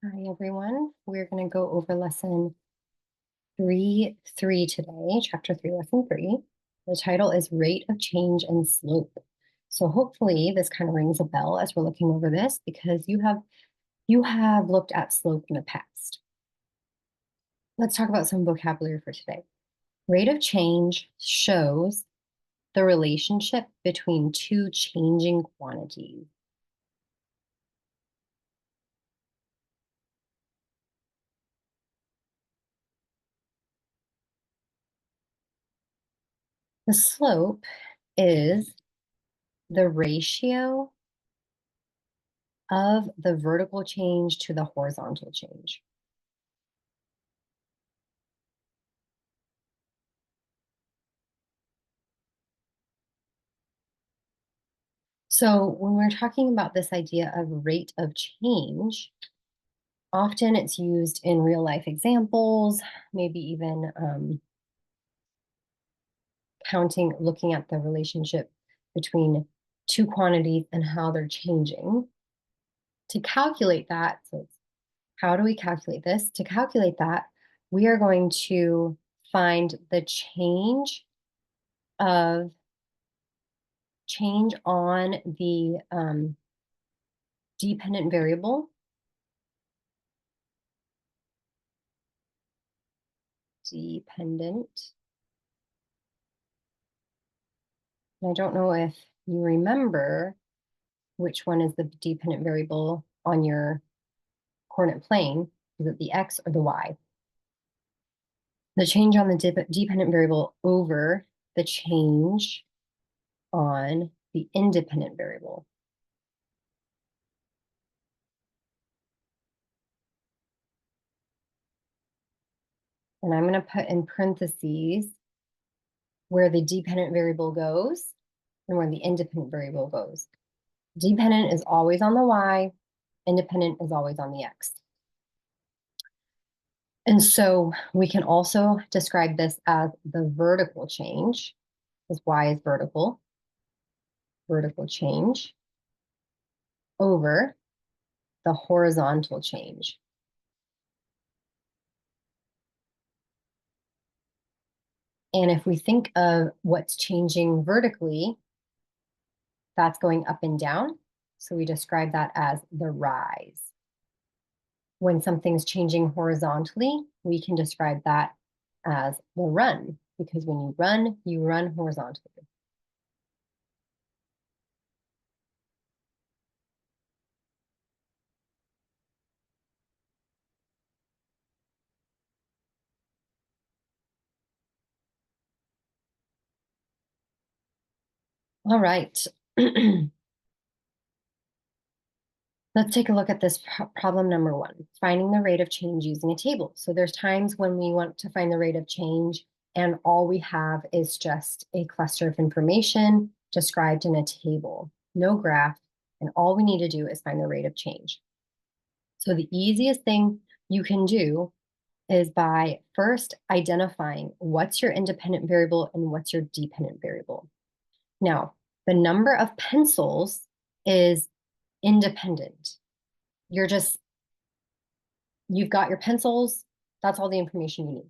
Hi, everyone. We're going to go over lesson 3.3 today, chapter 3, lesson 3. The title is Rate of Change and Slope. So hopefully this kind of rings a bell as we're looking over this because you have looked at slope in the past. Let's talk about some vocabulary for today. Rate of change shows the relationship between two changing quantities. The slope is the ratio of the vertical change to the horizontal change. So when we're talking about this idea of rate of change, often it's used in real life examples, maybe even looking at the relationship between two quantities and how they're changing. To calculate that, so how do we calculate this? To calculate that, we are going to find the change on the dependent variable. Dependent. And I don't know if you remember which one is the dependent variable on your coordinate plane. Is it the x or the y? The change on the dependent variable over the change on the independent variable. And I'm going to put in parentheses where the dependent variable goes and where the independent variable goes. Dependent is always on the y, independent is always on the x. And so we can also describe this as the vertical change, because y is vertical change over the horizontal change. And if we think of what's changing vertically, that's going up and down. So we describe that as the rise. When something's changing horizontally, we can describe that as the run, because when you run horizontally. All right. Let's take a look at this problem number 1, finding the rate of change using a table. So there's times when we want to find the rate of change and all we have is just a cluster of information described in a table, no graph, and all we need to do is find the rate of change. So the easiest thing you can do is by first identifying what's your independent variable and what's your dependent variable. Now, the number of pencils is independent. You've got your pencils, that's all the information you need.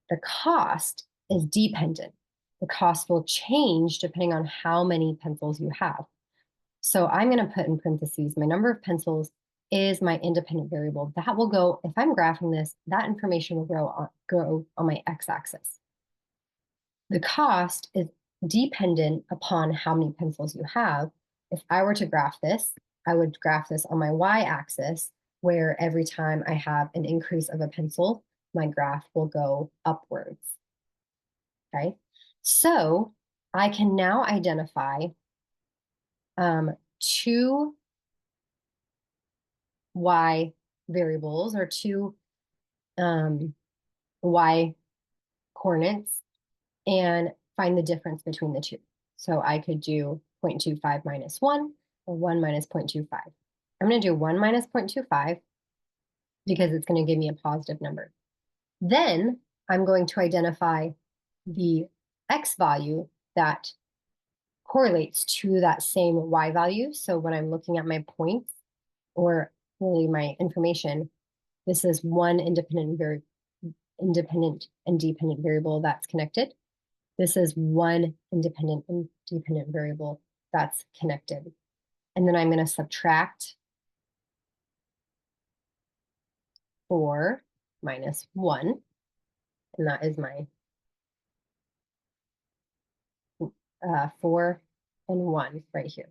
The cost is dependent. The cost will change depending on how many pencils you have. So I'm going to put in parentheses, my number of pencils is my independent variable. That will go, if I'm graphing this, that information will go on my x-axis. The cost is dependent upon how many pencils you have. If I were to graph this, I would graph this on my y-axis, where every time I have an increase of a pencil, my graph will go upwards. Okay, so I can now identify two y variables or two y coordinates and find the difference between the two. So I could do 0.25 minus 1 or 1 minus 0.25. I'm going to do 1 minus 0.25 because it's going to give me a positive number. Then I'm going to identify the x value that correlates to that same y value. So when I'm looking at my points or really my information. This is one independent and dependent variable that's connected. This is one independent and dependent variable that's connected. And then I'm going to subtract 4 minus 1, and that is my 4 and 1 right here.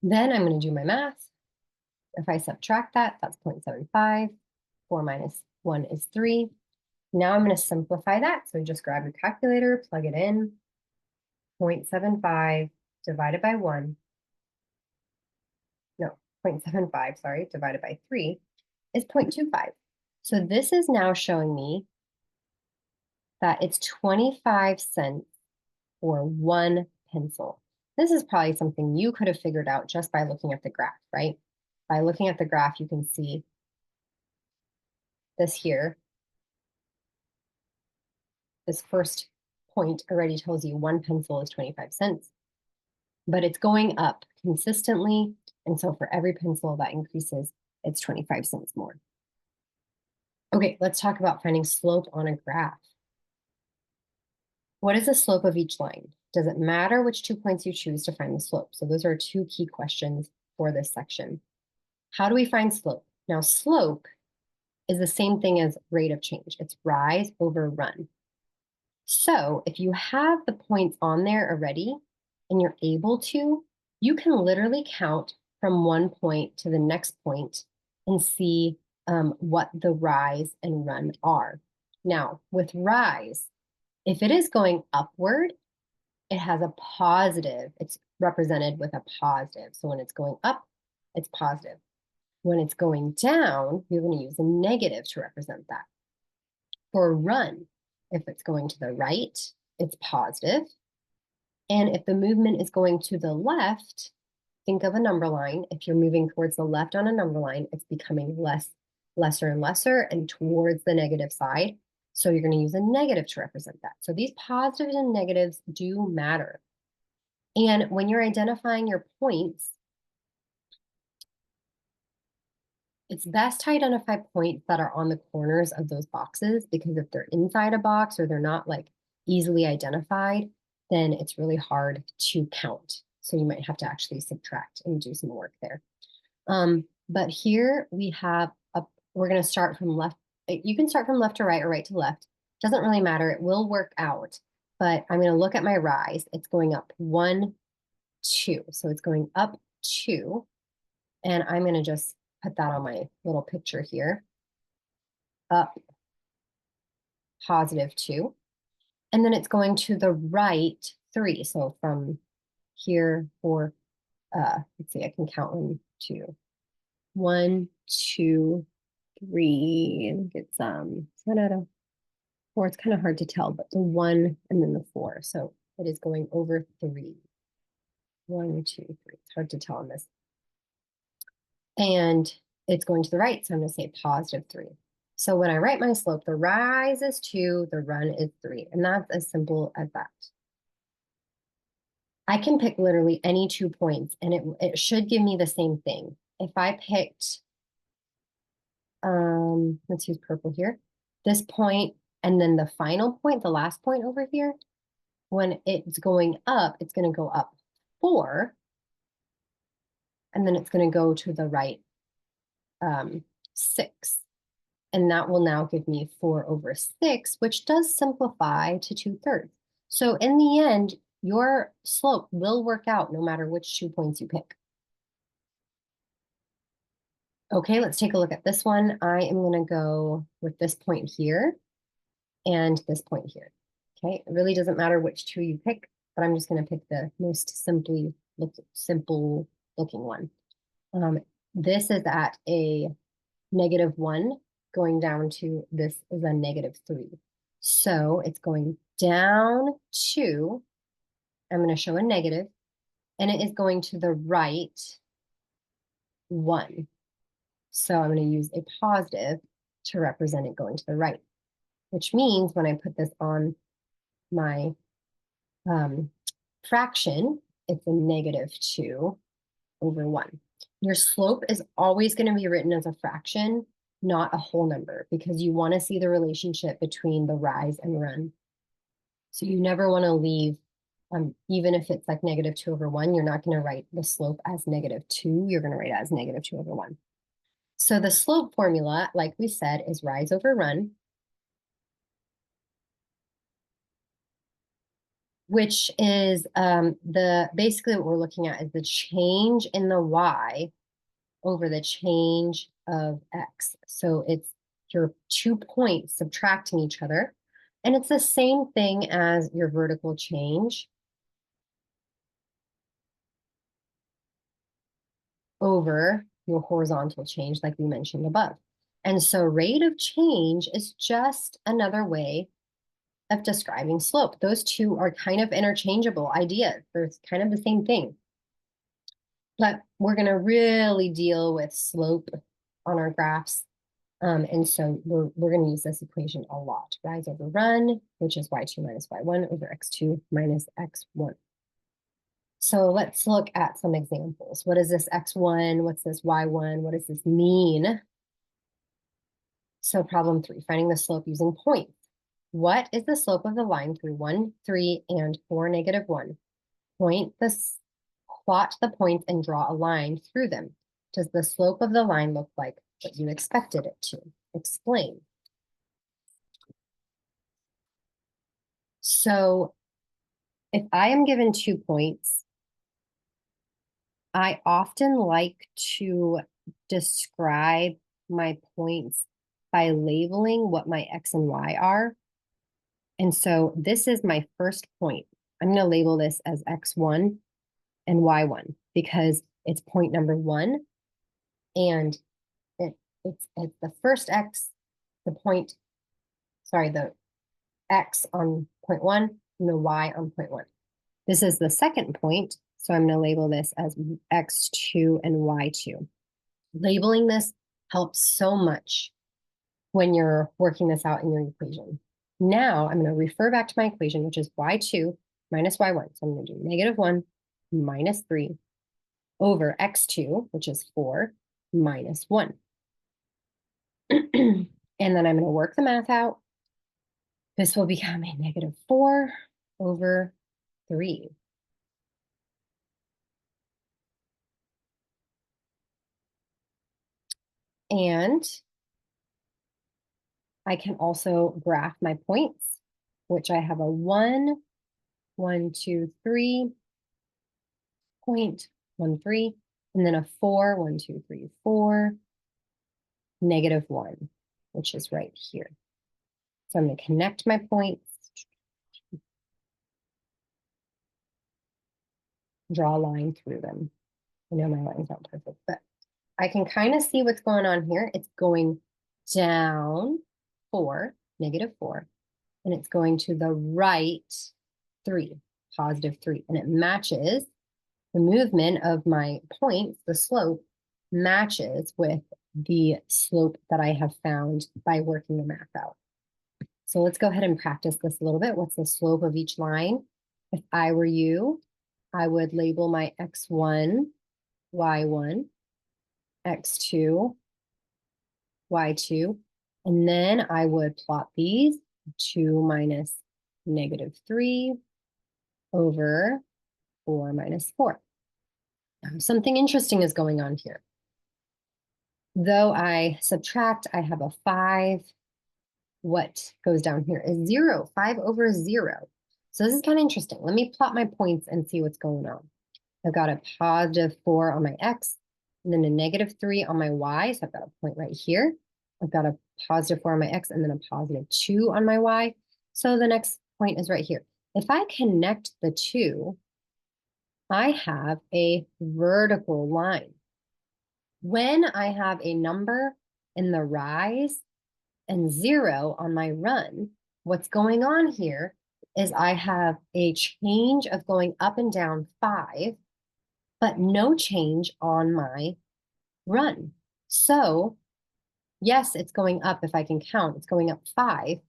Then I'm going to do my math. If I subtract that, that's 0.75. 4 minus 1 is 3. Now I'm going to simplify that. So just grab your calculator, plug it in. 0.75 divided by 1. No, 0.75, sorry, divided by 3 is 0.25. So this is now showing me that it's 25 cents for one pencil. This is probably something you could have figured out just by looking at the graph, right? By looking at the graph, you can see this here. This first point already tells you one pencil is 25 cents, but it's going up consistently. And so for every pencil that increases, it's 25 cents more. Okay, let's talk about finding slope on a graph. What is the slope of each line? Does it matter which 2 points you choose to find the slope? So those are 2 key questions for this section. How do we find slope? Now, slope is the same thing as rate of change. It's rise over run. So if you have the points on there already and you're able to, you can literally count from one point to the next point and see what the rise and run are. Now, with rise, if it is going upward, it has a positive. It's represented with a positive. So when it's going up, it's positive. When it's going down, you're going to use a negative to represent that. For a run, if it's going to the right, it's positive. And if the movement is going to the left, think of a number line. If you're moving towards the left on a number line, it's becoming lesser and lesser and towards the negative side. So you're going to use a negative to represent that. So these positives and negatives do matter. And when you're identifying your points, it's best to identify points that are on the corners of those boxes, because if they're inside a box or they're not like easily identified, then it's really hard to count. So you might have to actually subtract and do some work there. But here we have we're going to start from left. You can start from left to right or right to left. Doesn't really matter. It will work out. But I'm going to look at my rise. It's going up 1, 2. So it's going up 2. And I'm going to just put that on my little picture here. Up, positive 2. And then it's going to the right 3. So from here for, let's see, I can count 1, 2. 1, 2, 3. I think it's, or it's kind of hard to tell, but the 1 and then the 4. So it is going over 3. 1, 2, 3. It's hard to tell on this. And it's going to the right, so I'm going to say positive 3. So when I write my slope, the rise is 2, the run is 3, and that's as simple as that. I can pick literally any 2 points, and it should give me the same thing. If I picked, let's use purple here, this point, and then the final point, the last point over here, when it's going up, it's going to go up 4, and then it's going to go to the right 6. And that will now give me 4 over 6, which does simplify to 2/3. So in the end, your slope will work out no matter which 2 points you pick. Okay, let's take a look at this one. I am going to go with this point here and this point here. Okay, it really doesn't matter which 2 you pick, but I'm just going to pick the most simple looking one. This is at a -1 going down to this is a -3. So it's going down 2. I'm going to show a negative, and it is going to the right 1. So I'm going to use a positive to represent it going to the right, which means when I put this on my fraction, it's a -2 over 1. Your slope is always going to be written as a fraction, not a whole number, because you want to see the relationship between the rise and run. So you never want to leave, even if it's like -2/1, you're not going to write the slope as -2, you're going to write it as -2/1. So the slope formula, like we said, is rise over run, which is basically what we're looking at is the change in the y over the change of x. So it's your 2 points subtracting each other. And it's the same thing as your vertical change over your horizontal change, like we mentioned above. And so rate of change is just another way of describing slope. Those two are kind of interchangeable ideas. They're kind of the same thing. But we're going to really deal with slope on our graphs. And so we're going to use this equation a lot. Rise over run, which is y2 minus y1 over x2 minus x1. So let's look at some examples. What is this x1? What's this y1? What does this mean? So problem 3, finding the slope using points. What is the slope of the line through 1, 3, and 4, -1? Plot the points and draw a line through them. Does the slope of the line look like what you expected it to? Explain. So if I am given 2 points, I often like to describe my points by labeling what my x and y are. And so this is my first point. I'm going to label this as x1 and y1 because it's point number 1. And it's the first x, the x on point 1 and the y on point 1. This is the second point, so I'm going to label this as x2 and y2. Labeling this helps so much when you're working this out in your equation. Now I'm going to refer back to my equation, which is y2 minus y1. So I'm going to do -1 minus 3 over x2, which is 4, minus 1. And then I'm going to work the math out. This will become a -4 over 3. And I can also graph my points, which I have a 1, 1, 2, 3, 0.13, and then a 4, 1, 2, 3, 4, -1, which is right here. So I'm going to connect my points, draw a line through them. I know my line's not perfect, but I can kind of see what's going on here. It's going down 4, -4, and it's going to the right 3, +3, and it matches the movement of my points, the slope matches with the slope that I have found by working the math out. So let's go ahead and practice this a little bit. What's the slope of each line? If I were you, I would label my x1, y1, x2, y2, and then I would plot these 2 minus -3 over 4 minus 4. Now, something interesting is going on here. Though I subtract, I have a 5. What goes down here is 0, 5 over 0. So this is kind of interesting. Let me plot my points and see what's going on. I've got a +4 on my x, and then a -3 on my y. So I've got a point right here. I've got a +4 on my x, and then a +2 on my y. So the next point is right here. If I connect the two, I have a vertical line. When I have a number in the rise and 0 on my run, what's going on here is I have a change of going up and down 5, but no change on my run. So yes, it's going up if I can count. It's going up 5,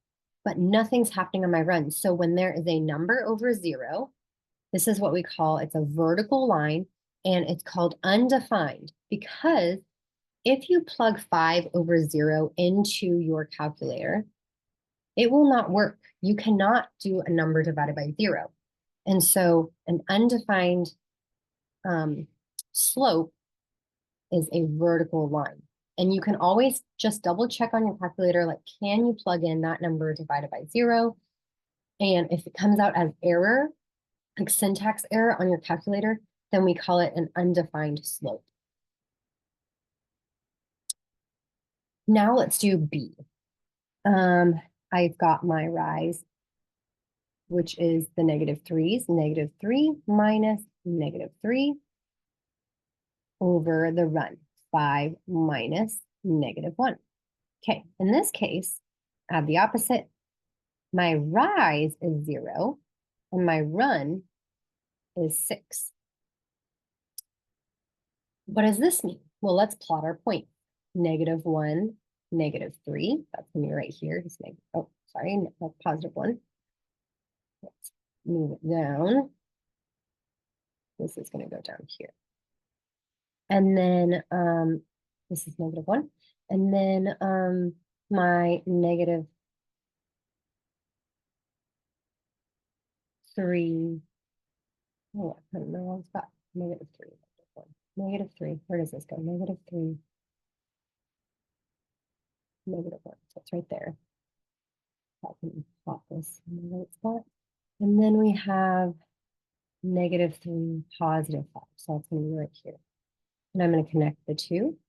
but nothing's happening on my run. So when there is a number over 0, this is what we call, it's a vertical line, And it's called undefined because if you plug 5/0 into your calculator, it will not work. You cannot do a number divided by 0. And so an undefined slope is a vertical line. And you can always just double check on your calculator, like, can you plug in that number divided by 0? And if it comes out as error, like syntax error on your calculator, then we call it an undefined slope. Now let's do B. I've got my rise, which is the -3's, -3 minus -3 over the run, 5 minus -1. Okay, in this case, add the opposite. My rise is 0, and my run is 6. What does this mean? Well, let's plot our point. -1, -3, that's going to be right here. Just +1. Let's move it down. This is going to go down here. And then this is -1. And then my -3, oh, I don't know wrong spot. -3, -3, where does this go? -3, -1, so it's right there. I can plot this in the right spot. And then we have -3, +5, so it's going to be right here. And I'm going to connect the two.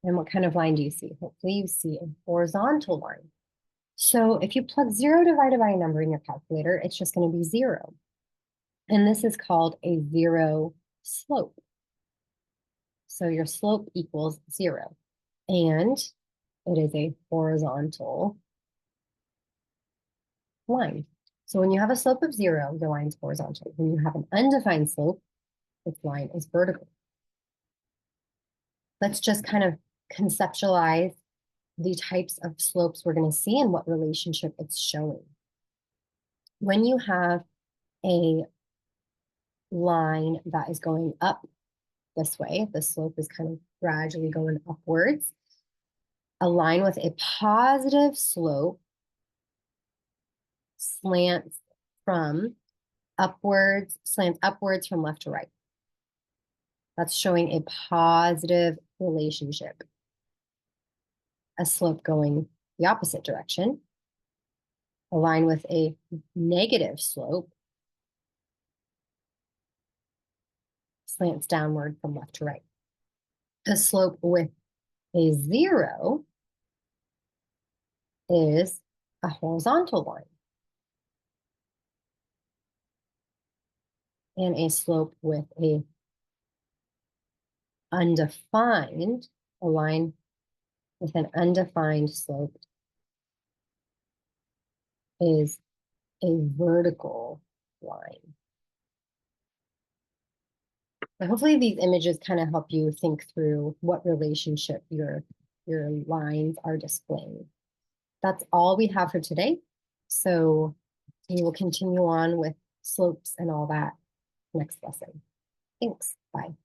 And what kind of line do you see? Hopefully you see a horizontal line. So if you plug 0 divided by a number in your calculator, it's just going to be 0. And this is called a 0 slope. So your slope equals 0. And it is a horizontal line. So when you have a slope of 0, the line's horizontal. When you have an undefined slope, its line is vertical. Let's just kind of conceptualize the types of slopes we're going to see and what relationship it's showing. When you have a line that is going up this way, the slope is kind of gradually going upwards. A line with a positive slope slants upwards from left to right. That's showing a positive relationship. A slope going the opposite direction, a line with a negative slope, slants downward from left to right. A slope with a 0 is a horizontal line. And a slope with a undefined, a line with an undefined slope is a vertical line. So hopefully these images kind of help you think through what relationship your lines are displaying. That's all we have for today. So we will continue on with slopes and all that next lesson. Thanks. Bye.